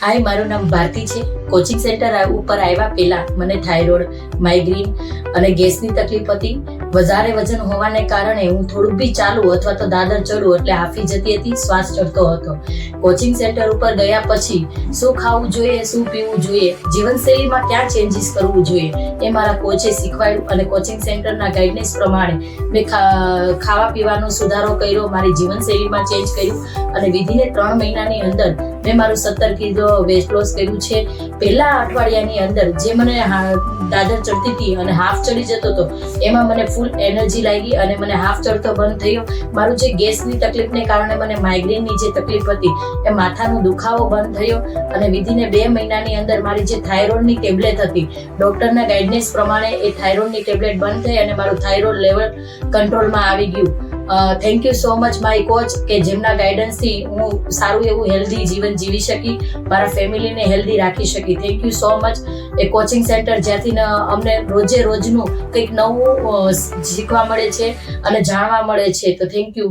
હાય, મારું નામ ભારતી છે. કોચિંગ સેન્ટર ઉપર આવ્યા પહેલા મને થાઇરોઇડ, માઇગ્રેન અને ગેસની તકલીફ હતી. વધારે વજન હોવાને કારણે હું થોડુંક બી ચાલુ અથવા તો દાદર ચડું એટલે હાંફી જતી હતી, શ્વાસ ચડતો હતો. કોચિંગ સેન્ટર ઉપર ગયા પછી શું ખાવું જોઈએ, શું પીવું જોઈએ, જીવનશૈલીમાં ક્યાં ચેન્જીસ કરવું જોઈએ એ મારા કોચે શીખવાડ્યું અને કોચિંગ સેન્ટરના ગાઈડન્સ પ્રમાણે મેં ખાવા પીવાનો સુધારો કર્યો, મારી જીવનશૈલીમાં ચેન્જ કર્યું અને વિધિને 3 મહિનાની અંદર મેં મારું 17 કિલો વેટ લોસ કર્યું છે. પહેલા અઠવાડિયાની અંદર જે મને દાદર ચડતી હતી અને હાફ ચડી જતો હતો એમાં મને ફૂલ એનર્જી લાગી અને મને હાફ ચડતો બંધ થયો. મારું જે ગેસની તકલીફને કારણે મને માઇગ્રેનની જે તકલીફ હતી એ માથાનો દુખાવો બંધ થયો અને વિધિને 2 મહિનાની અંદર મારી જે થાઇરોઇડની ટેબ્લેટ હતી ડોક્ટરના ગાઈડન્સ પ્રમાણે એ થાઇરોઇડની ટેબ્લેટ બંધ થઈ અને મારું થાઇરોઇડ લેવલ કંટ્રોલમાં આવી ગયું. Thank you so much my coach કે જેમના ગાઈડન્સથી હું સારું એવું હેલ્ધી જીવન જીવી શકી, મારા ફેમિલીને હેલ્ધી રાખી શકી. Thank you so much. A coaching centre જ્યાંથી અમને રોજે રોજનું કંઈક નવું શીખવા મળે છે અને જાણવા મળે છે. તો થેન્ક યુ.